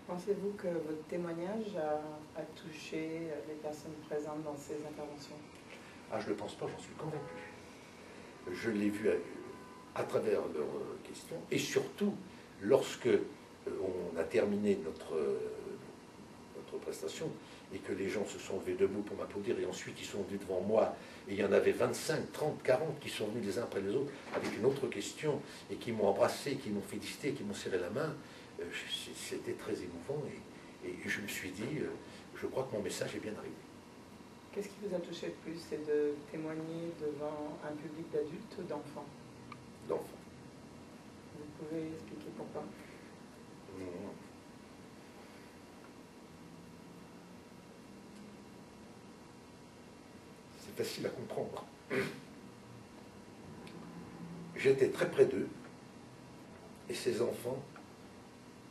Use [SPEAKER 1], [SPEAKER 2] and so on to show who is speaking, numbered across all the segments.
[SPEAKER 1] Pensez-vous que votre témoignage a touché les personnes présentes dans ces interventions?
[SPEAKER 2] Ah, je ne le pense pas, j'en suis convaincu. Je l'ai vu à travers leurs questions, et surtout lorsque on a terminé notre prestation et que les gens se sont levés debout pour m'applaudir, et ensuite ils sont venus devant moi, et il y en avait 25, 30, 40 qui sont venus les uns après les autres avec une autre question, et qui m'ont embrassé, qui m'ont félicité, qui m'ont serré la main. C'était très émouvant, et je me suis dit, je crois que mon message est bien arrivé.
[SPEAKER 1] Qu'est-ce qui vous a touché le plus? C'est de témoigner devant un public d'adultes ou d'enfants?
[SPEAKER 2] D'enfants.
[SPEAKER 1] Vous pouvez expliquer pourquoi?
[SPEAKER 2] C'est facile à comprendre. J'étais très près d'eux, et ces enfants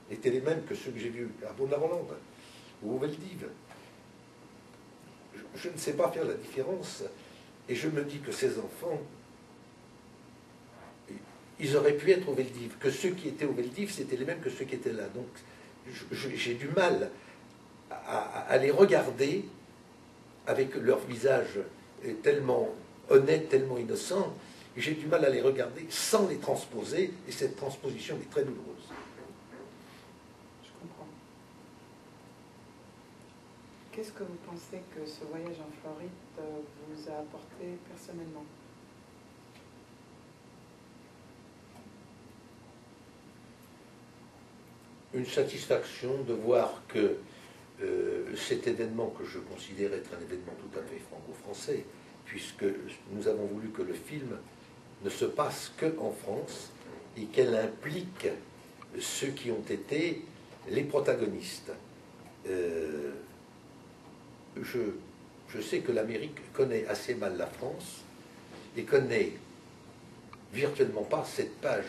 [SPEAKER 2] étaient les mêmes que ceux que j'ai vus à Baudelaire-Hollande ou au Veldiv. Je ne sais pas faire la différence, et je me dis que ces enfants, ils auraient pu être au Veldiv, que ceux qui étaient au Veldiv, c'était les mêmes que ceux qui étaient là. Donc j'ai du mal à les regarder avec leur visage tellement honnête, tellement innocent, et j'ai du mal à les regarder sans les transposer, et cette transposition est très douloureuse.
[SPEAKER 1] Je comprends. Qu'est-ce que vous pensez que ce voyage en Floride vous a apporté personnellement?
[SPEAKER 2] Une satisfaction de voir que cet événement, que je considère être un événement tout à fait franco-français, puisque nous avons voulu que le film ne se passe qu'en France et qu'elle implique ceux qui ont été les protagonistes. Je sais que l'Amérique connaît assez mal la France et connaît virtuellement pas cette page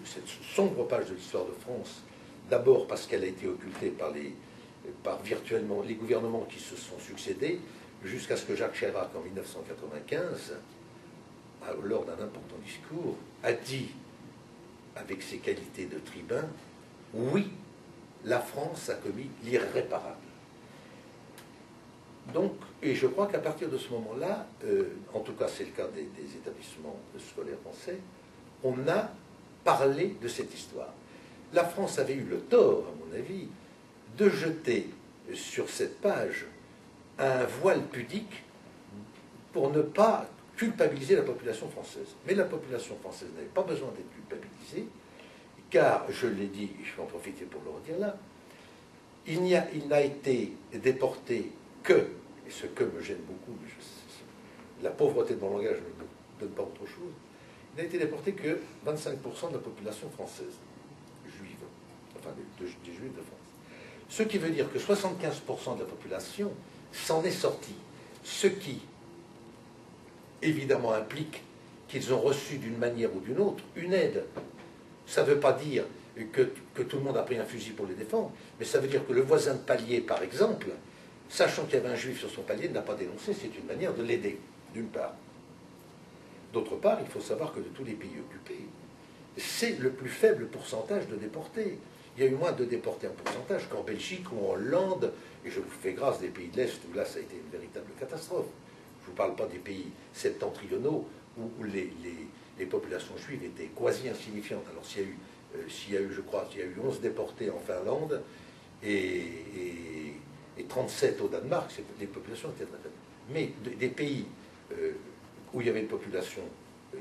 [SPEAKER 2] cette sombre page de l'histoire de France, d'abord parce qu'elle a été occultée par virtuellement les gouvernements qui se sont succédés, jusqu'à ce que Jacques Chirac, en 1995, lors d'un important discours, a dit, avec ses qualités de tribun, oui, la France a commis l'irréparable. Donc, et je crois qu'à partir de ce moment-là, en tout cas c'est le cas des établissements scolaires français, on a parlé de cette histoire. La France avait eu le tort, à mon avis, de jeter sur cette page un voile pudique pour ne pas culpabiliser la population française. Mais la population française n'avait pas besoin d'être culpabilisée, car, je l'ai dit, et je vais en profiter pour le redire là, il n'a été déporté que, et ce que me gêne beaucoup, la pauvreté de mon langage ne me donne pas autre chose, il n'a été déporté que 25% de la population française, juive, enfin des juifs de France. Ce qui veut dire que 75% de la population s'en est sortie, ce qui, évidemment, implique qu'ils ont reçu d'une manière ou d'une autre une aide. Ça ne veut pas dire que tout le monde a pris un fusil pour les défendre, mais ça veut dire que le voisin de palier, par exemple, sachant qu'il y avait un juif sur son palier, n'a pas dénoncé, c'est une manière de l'aider, d'une part. D'autre part, il faut savoir que de tous les pays occupés, c'est le plus faible pourcentage de déportés. Il y a eu moins de déportés en pourcentage qu'en Belgique ou en Hollande, et je vous fais grâce des pays de l'Est, où là ça a été une véritable catastrophe. Je ne vous parle pas des pays septentrionaux, où les populations juives étaient quasi insignifiantes. Alors s'il y a eu, je crois, il y a eu 11 déportés en Finlande, et 37 au Danemark, les populations étaient très faibles. Mais des pays où il y avait une population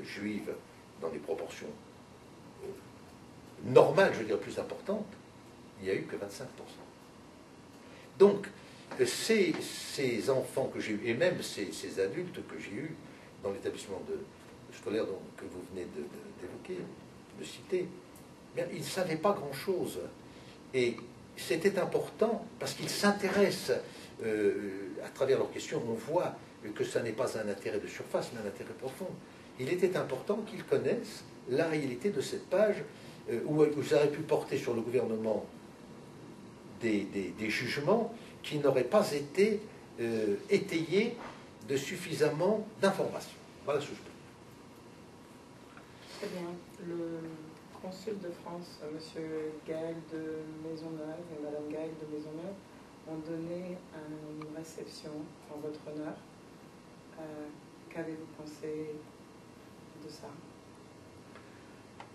[SPEAKER 2] juive dans des proportions normales, je veux dire plus importantes, il n'y a eu que 25%. Donc, ces enfants que j'ai eus, et même ces adultes que j'ai eus dans l'établissement scolaire que vous venez d'évoquer, de citer, bien, ils ne savaient pas grand-chose. Et c'était important parce qu'ils s'intéressent, à travers leurs questions, on voit que ça n'est pas un intérêt de surface, mais un intérêt profond. Il était important qu'ils connaissent la réalité de cette page où ils auraient pu porter sur le gouvernement des jugements qui n'auraient pas été étayés de suffisamment d'informations. Voilà ce que je peux dire.
[SPEAKER 1] Très bien. consul de France, Monsieur Gaël de Maisonneuve et Madame Gaël de Maisonneuve, ont donné une réception en votre honneur. Qu'avez-vous pensé de ça?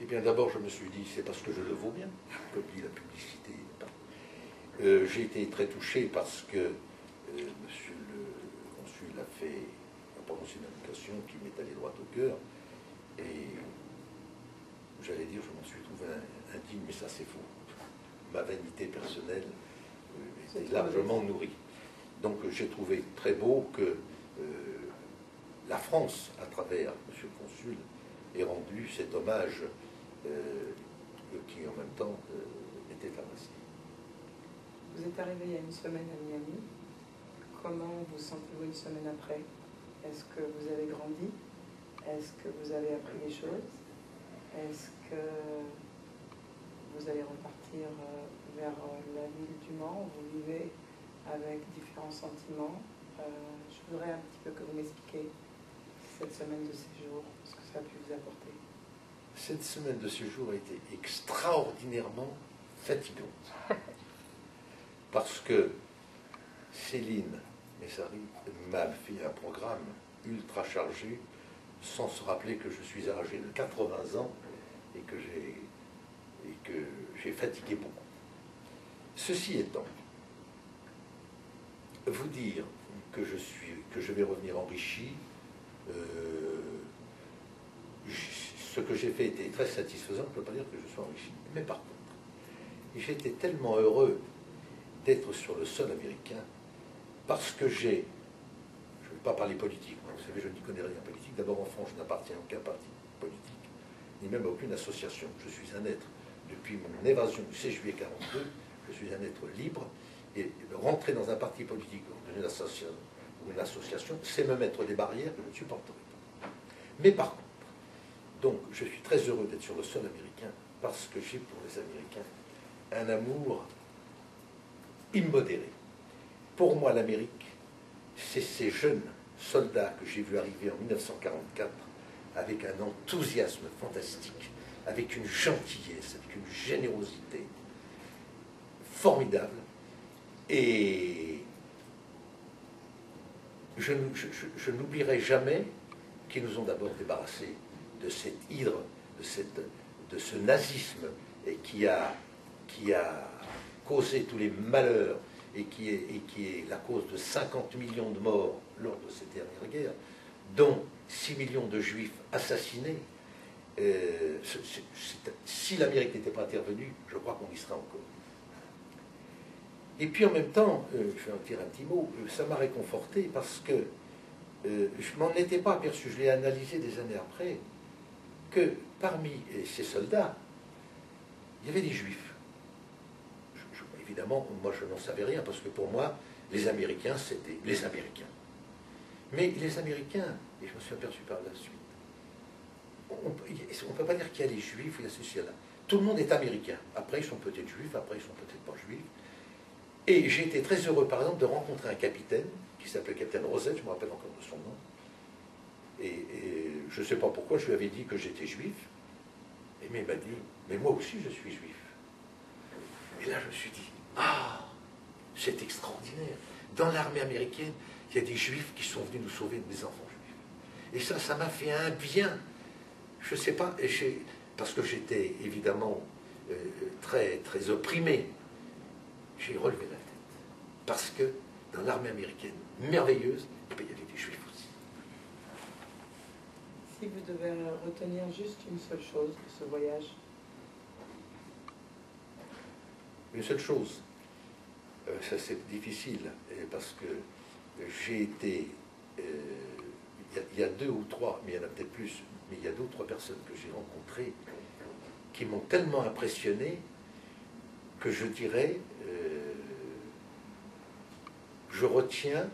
[SPEAKER 2] Eh bien, d'abord, je me suis dit, c'est parce que je le vaux bien, comme dit la publicité. J'ai été très touché parce que monsieur le consul a prononcé une invitation qui m'est allée droit au cœur. Et j'allais dire, je m'en suis trouvé indigne, mais ça c'est faux. Ma vanité personnelle était largement nourrie. Donc j'ai trouvé très beau que la France, à travers monsieur le consul, ait rendu cet hommage qui en même temps était adressé.
[SPEAKER 1] Vous êtes arrivé il y a une semaine à Miami. Comment vous sentez-vous une semaine après? Est-ce que vous avez grandi? Est-ce que vous avez appris des choses? Est-ce que vous allez repartir vers la ville du Mans où vous vivez avec différents sentiments? Je voudrais un petit peu que vous m'expliquiez cette semaine de séjour, ce que ça a pu vous apporter.
[SPEAKER 2] Cette semaine de séjour a été extraordinairement fatigante. Parce que Céline Messari m'a fait un programme ultra chargé sans se rappeler que je suis âgé de 80 ans et que j'ai fatigué beaucoup. Ceci étant, vous dire que je vais revenir enrichi, ce que j'ai fait était très satisfaisant, je ne peux pas dire que je sois enrichi. Mais par contre, j'étais tellement heureux d'être sur le sol américain parce que je ne vais pas parler politique, vous savez, je n'y connais rien en politique. D'abord, en France, je n'appartiens à aucun parti politique, ni même à aucune association. Je suis un être, depuis mon évasion du 16 juillet 1942, je suis un être libre, et rentrer dans un parti politique ou une association, c'est me mettre des barrières que je ne supporterai pas. Mais par contre, donc, je suis très heureux d'être sur le sol américain parce que j'ai pour les Américains un amour immodéré. Pour moi, l'Amérique, c'est ces jeunes soldats que j'ai vus arriver en 1944 avec un enthousiasme fantastique, avec une gentillesse, avec une générosité formidable. Et je n'oublierai jamais qu'ils nous ont d'abord débarrassés de cette hydre, de ce nazisme et qui a causé tous les malheurs et qui est la cause de 50 millions de morts lors de cette dernière guerre, dont 6 millions de juifs assassinés. Si l'Amérique n'était pas intervenue, je crois qu'on y serait encore. Et puis en même temps, je vais en dire un petit mot, ça m'a réconforté parce que je m'en étais pas aperçu, je l'ai analysé des années après, que parmi ces soldats, il y avait des juifs. Évidemment, moi je n'en savais rien, parce que pour moi, les Américains, c'était les Américains. Mais les Américains, et je me suis aperçu par la suite, on ne peut pas dire qu'il y a des juifs, il y a ceci, là. Tout le monde est américain. Après, ils sont peut-être juifs, après, ils sont peut-être pas juifs. Et j'ai été très heureux, par exemple, de rencontrer un capitaine, qui s'appelait Capitaine Rosette, je me rappelle encore de son nom. Et je ne sais pas pourquoi, je lui avais dit que j'étais juif. Mais il m'a dit, mais moi aussi je suis juif. Et là, je me suis dit, ah, c'est extraordinaire. Dans l'armée américaine, il y a des juifs qui sont venus nous sauver des enfants juifs. Et ça m'a fait un bien. Je ne sais pas, parce que j'étais évidemment très, très opprimé. J'ai relevé la tête. Parce que dans l'armée américaine, merveilleuse, il y avait des juifs aussi.
[SPEAKER 1] Si vous devez retenir juste une seule chose de ce voyage.
[SPEAKER 2] Une seule chose, ça c'est difficile, parce que j'ai été, il y a 2 ou 3, mais il y en a peut-être plus, mais il y a 2 ou 3 personnes que j'ai rencontrées qui m'ont tellement impressionné que je dirais, je retiens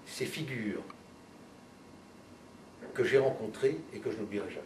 [SPEAKER 2] ces figures que j'ai rencontrées et que je n'oublierai jamais.